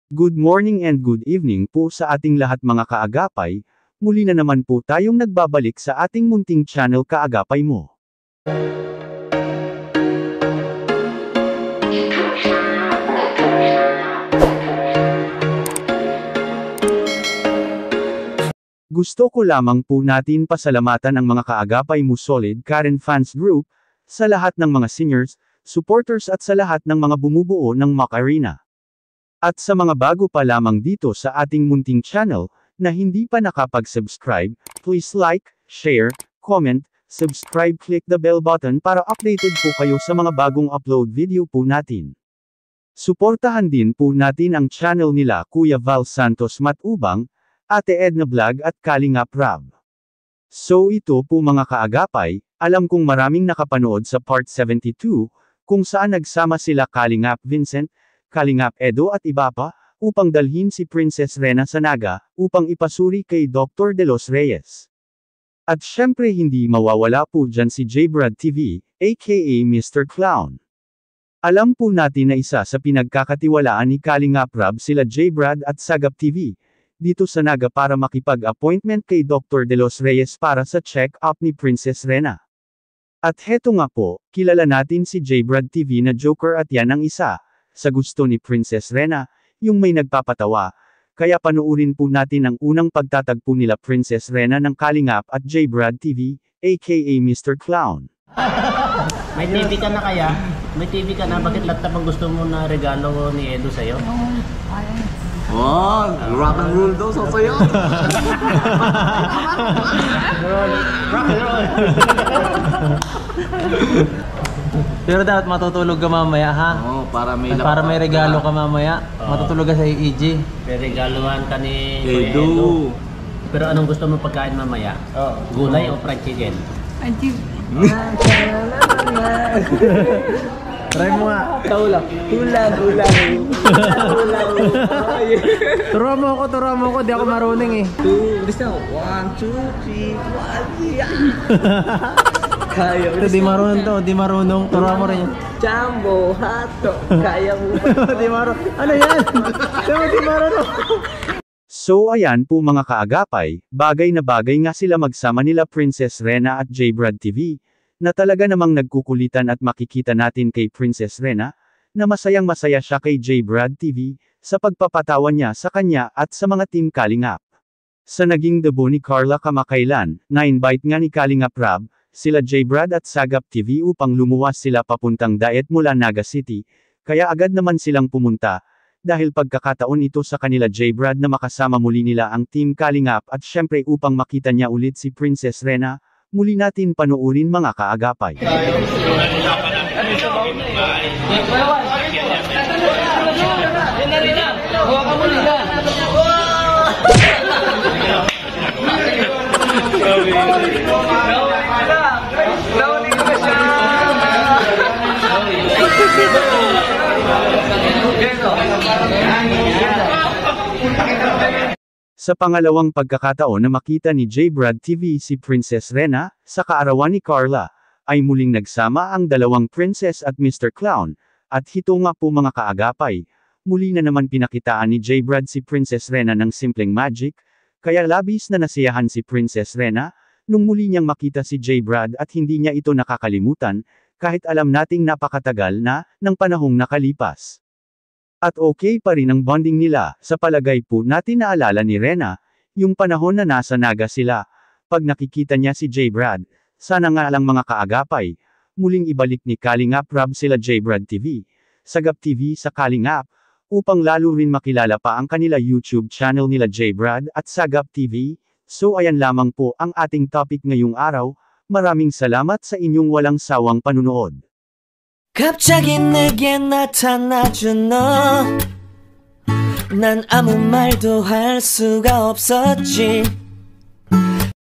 Good morning and good evening po sa ating lahat mga kaagapay, muli na naman po tayong nagbabalik sa ating munting channel Kaagapay Mo. Gusto ko lamang po natin pasalamatan ang mga Kaagapay Mo Solid Karen Fans Group, sa lahat ng mga singers, supporters at sa lahat ng mga bumubuo ng Mock Arena. At sa mga bago pa lamang dito sa ating munting channel, na hindi pa nakapag-subscribe, please like, share, comment, subscribe, click the bell button para updated po kayo sa mga bagong upload video po natin. Suportahan din po natin ang channel nila Kuya Val Santos Matubang, Ate Edna Vlog at Kalingap Rab. So ito po mga kaagapay, alam kong maraming nakapanood sa part 72, kung saan nagsama sila Kalingap Vincent, Kalingap Edo at iba pa, upang dalhin si Princess Rena sa Naga, upang ipasuri kay Dr. De Los Reyes. At syempre hindi mawawala po dyan si J-Brad TV, aka Mr. Clown. Alam po natin na isa sa pinagkakatiwalaan ni Kalingap Rab sila J-Brad at Sagap TV, dito sa Naga para makipag-appointment kay Dr. De Los Reyes para sa check-up ni Princess Rena. At heto nga po, kilala natin si J-Brad TV na joker at yan ang isa, sa gusto ni Princess Rena, yung may nagpapatawa, kaya panuurin po natin ang unang pagtatagpo nila Princess Rena ng Kalingap at J-Brad TV, aka Mr. Clown. May TV ka na kaya? May TV ka na? Bakit laptop ang gusto mo na regalo ni Edo sa'yo? Oh, rock and roll daw sa sayo. Rock and roll. Pero dapat matutulog ka mamaya ha? Oo, para may regalo ka mamaya. Matutulog ka sa EG. May regaluhan ka ni Edo. Pero anong gusto mo pagkain mamaya? Gulay o fried chicken? Try mo nga. Ulang. Turuan mo ako. Di ako marunong eh. Bisa 1, 2, 3, 1, kaya mo. Di marunong. Turuan mo rin yun. Jumbo, hotdog, kaya mo ba? Di marunong. Ano yan? Di marunong. So ayan po mga kaagapay, bagay na bagay nga sila magsama nila Princess Rena at J-Brad TV, na talaga namang nagkukulitan at makikita natin kay Princess Rena, na masayang masaya siya kay J-Brad TV, sa pagpapatawa niya sa kanya at sa mga team Kalingap. Sa naging debut ni Carla kamakailan, na-invite nga ni Kalingap Rab, sila J-Brad at Sagap TV upang lumuwas sila papuntang Daet mula Naga City, kaya agad naman silang pumunta, dahil pagkakataon ito sa kanila J-Brad na makasama muli nila ang team Kalingap at syempre upang makita niya ulit si Princess Rena, muli natin panuurin mga kaagapay. Sa pangalawang pagkakataon na makita ni J-Brad TV si Princess Rena, sa kaarawan ni Carla, ay muling nagsama ang dalawang princess at Mr. Clown, at hito nga po mga kaagapay, muli na naman pinakitaan ni J-Brad si Princess Rena ng simpleng magic, kaya labis na nasiyahan si Princess Rena, nung muli niyang makita si J-Brad at hindi niya ito nakakalimutan, kahit alam nating napakatagal na, ng panahong nakalipas. At okay pa rin ang bonding nila, sa palagay po natin naalala ni Rena, yung panahon na nasa Naga sila, pag nakikita niya si J-Brad, sana nga lang mga kaagapay, muling ibalik ni Kalingap Rab sila J-Brad TV, Sagap TV sa Kalingap, upang lalo rin makilala pa ang kanila YouTube channel nila J-Brad at Sagap TV, so ayan lamang po ang ating topic ngayong araw, maraming salamat sa inyong walang sawang panunood. 갑자기 내게 나타나준 너 난 아무 말도 할 수가 없었지